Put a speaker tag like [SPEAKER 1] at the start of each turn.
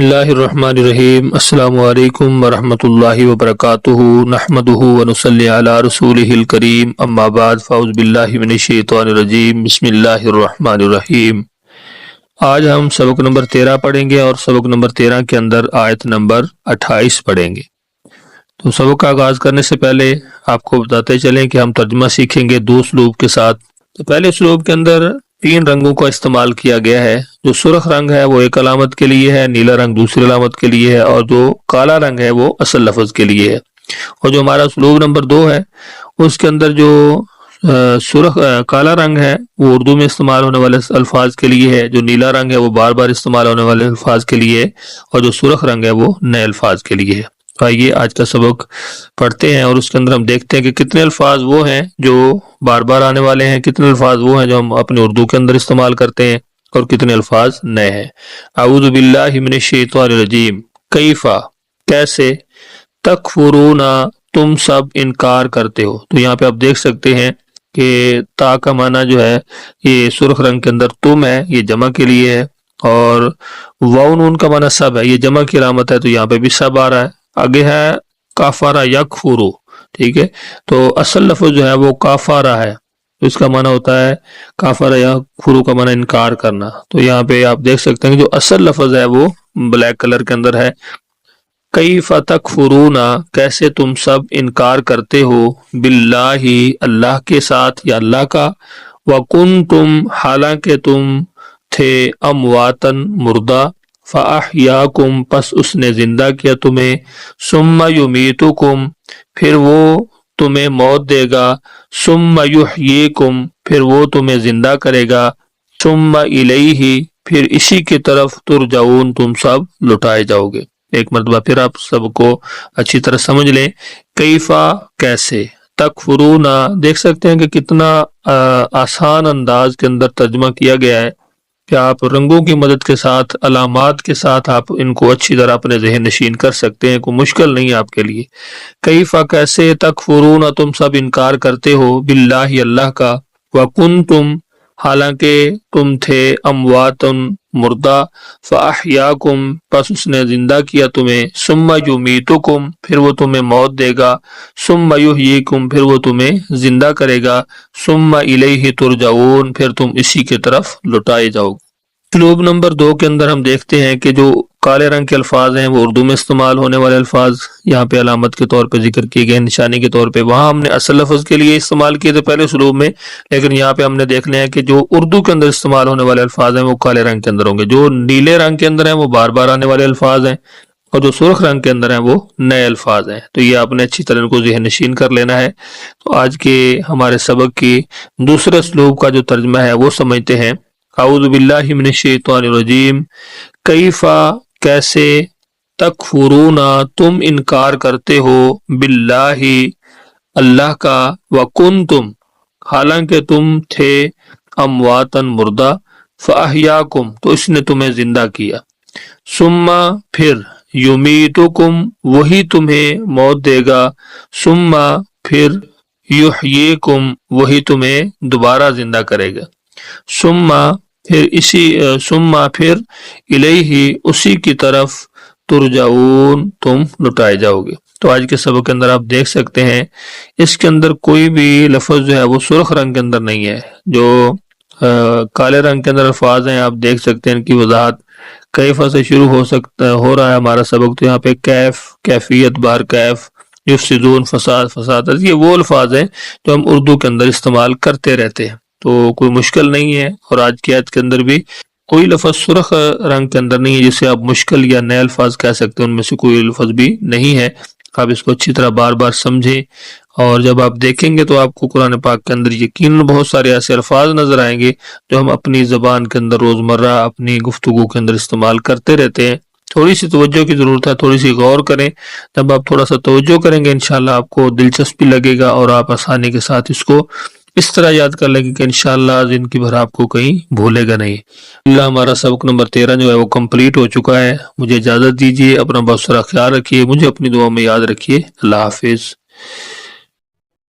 [SPEAKER 1] اللہ الرحمن الرحیم۔ السلام علیکم ورحمۃ اللہ وبرکاتہ، نحمدہ ونصلی علی رسولہ الکریم، اما بعد فاعوذ باللہ من الشیطان الرجیم، بسم اللہ الرحمن الرحیم۔ آج ہم سبق نمبر 13 پڑھیں گے اور سبق نمبر 13 کے اندر آیت نمبر 28 پڑھیں گے۔ تو سبق کا آغاز کرنے سے پہلے آپ کو بتاتے چلیں کہ ہم ترجمہ سیکھیں گے دو اسلوب کے ساتھ۔ تو پہلے اسلوب کے اندر 3 رنگوں کا استعمال کیا گیا ہے۔ جو سرخ رنگ ہے وہ ایک علامت کے لیے ہے، نیلا رنگ دوسری علامت کے لیے ہے، اور جو کالا رنگ ہے وہ اصل لفظ کے لیے ہے۔ اور جو ہمارا اسلوب نمبر 2 ہے اس کے اندر جو کالا رنگ ہے وہ اردو میں استعمال ہونے والے الفاظ کے لیے ہے، جو نیلا رنگ ہے وہ بار بار استعمال ہونے والے الفاظ کے لیے ہے، اور جو سرخ رنگ ہے وہ نئے الفاظ کے لیے ہے۔ تو آئیے آج کا سبق پڑھتے ہیں اور اس کے اندر ہم دیکھتے ہیں کہ کتنے الفاظ وہ ہیں جو بار بار آنے والے ہیں، کتنے الفاظ وہ ہیں جو ہم اپنے اردو کے اندر استعمال کرتے ہیں، اور کتنے الفاظ نئے ہیں۔ اعوذ باللہ من الشیطان الرجیم۔ کیفا کیسے، تکفرون تم سب انکار کرتے ہو۔ تو یہاں پہ آپ دیکھ سکتے ہیں کہ تا کا معنی جو ہے یہ سرخ رنگ کے اندر تم ہے، یہ جمع کے لیے ہے، اور واو نون کا معنی سب ہے، یہ جمع کی علامت ہے، تو یہاں پہ بھی سب آ رہا ہے۔ آگے ہے کافارا یکفرو، ٹھیک ہے، تو اصل لفظ جو ہے وہ کافارا ہے، اس کا معنی ہوتا ہے کافارا یکفرو کا معنی انکار کرنا۔ تو یہاں پہ آپ دیکھ سکتے ہیں کہ جو اصل لفظ ہے وہ بلیک کلر کے اندر ہے۔ کیف تکفرون کیسے تم سب انکار کرتے ہو، باللہ اللہ کے ساتھ یا اللہ کا، وکنتم حالانکہ تم تھے امواتن مردہ، فاحیاکم پس اس نے زندہ کیا تمہیں، ثم یمیتکم پھر وہ تمہیں موت دے گا، ثم یحییکم پھر وہ تمہیں زندہ کرے گا، ثم الیہ پھر اسی کی طرف ترجعون تم سب لٹائے جاؤ گے۔ ایک مرتبہ پھر آپ سب کو اچھی طرح سمجھ لیں۔ کیفا کیسے، تکفرون دیکھ سکتے ہیں کہ کتنا آسان انداز کے اندر ترجمہ کیا گیا ہے کہ آپ رنگوں کی مدد کے ساتھ، علامات کے ساتھ آپ ان کو اچھی طرح اپنے ذہن نشین کر سکتے ہیں، کوئی مشکل نہیں ہے آپ کے لیے۔ کیفا کیسے، تکفرون تم سب انکار کرتے ہو، باللہ اللہ کا، وکنتم حالانکہ تم تھے امواتن مردہ، فاحیاکم پس اس نے زندہ کیا تمہیں، ثم یمیتکم پھر وہ تمہیں موت دے گا، ثم یحییکم پھر وہ تمہیں زندہ کرے گا، ثم الیہ ترجعون پھر تم اسی کی طرف لٹائے جاؤ گے۔ اسلوب نمبر 2 کے اندر ہم دیکھتے ہیں کہ جو کالے رنگ کے الفاظ ہیں وہ اردو میں استعمال ہونے والے الفاظ یہاں پہ علامت کے طور پہ ذکر کیے گئے، نشانی کے طور پہ۔ وہاں ہم نے اصل لفظ کے لیے استعمال کیے تھے پہلے اسلوب میں، لیکن یہاں پہ ہم نے دیکھنا ہے کہ جو اردو کے اندر استعمال ہونے والے الفاظ ہیں وہ کالے رنگ کے اندر ہوں گے، جو نیلے رنگ کے اندر ہیں وہ بار بار آنے والے الفاظ ہیں، اور جو سرخ رنگ کے اندر ہیں وہ نئے الفاظ ہیں۔ تو یہ آپ نے اچھی طرح ان کو ذہن نشین کر لینا ہے۔ تو آج کے ہمارے سبق کی دوسرے اسلوب کا جو ترجمہ ہے وہ سمجھتے ہیں۔ اعوذ باللہ من الشیطان الرجیم۔ کیفا کیسے، تکفرون تم انکار کرتے ہو، باللہ اللہ کا، وکنتم حالانکہ تم تھے امواتن مردہ، فاحیاکم تو اس نے تمہیں زندہ کیا، ثم پھر یمیتکم وہی تمہیں موت دے گا، ثم پھر یحییکم وہی تمہیں دوبارہ زندہ کرے گا، ثم پھر الیہ اسی کی طرف ترجعون تم لٹائے جاؤ گے۔ تو آج کے سبق کے اندر آپ دیکھ سکتے ہیں اس کے اندر کوئی بھی لفظ جو ہے وہ سرخ رنگ کے اندر نہیں ہے، جو کالے رنگ کے اندر الفاظ ہیں آپ دیکھ سکتے ہیں ان کی وضاحت۔ کیفا سے شروع ہو رہا ہے ہمارا سبق، تو یہاں پہ کیف، کیفیت، بار کیف، یفسدون، فساد، یہ وہ الفاظ ہیں جو ہم اردو کے اندر استعمال کرتے رہتے ہیں، تو کوئی مشکل نہیں ہے۔ اور آج کی آیت کے اندر بھی کوئی لفظ سرخ رنگ کے اندر نہیں ہے جسے آپ مشکل یا نئے الفاظ کہہ سکتے ہیں، ان میں سے کوئی لفظ بھی نہیں ہے۔ آپ اس کو اچھی طرح بار بار سمجھیں، اور جب آپ دیکھیں گے تو آپ کو قرآن پاک کے اندر یقیناً بہت سارے ایسے الفاظ نظر آئیں گے جو ہم اپنی زبان کے اندر روزمرہ اپنی گفتگو کے اندر استعمال کرتے رہتے ہیں۔ تھوڑی سی توجہ کی ضرورت ہے، تھوڑی سی غور کریں۔ جب آپ تھوڑا سا توجہ کریں گے انشاءاللہ آپ کو دلچسپی لگے گا، اور آپ آسانی کے ساتھ اس کو اس طرح یاد کر لیں گے کہ انشاءاللہ زندگی بھر آپ کو کہیں بھولے گا نہیں۔ اللہ ہمارا سبق نمبر 13 جو ہے وہ کمپلیٹ ہو چکا ہے۔ مجھے اجازت دیجیے، اپنا بہت سارا خیال رکھیے، مجھے اپنی دعا میں یاد رکھیے۔ اللہ حافظ۔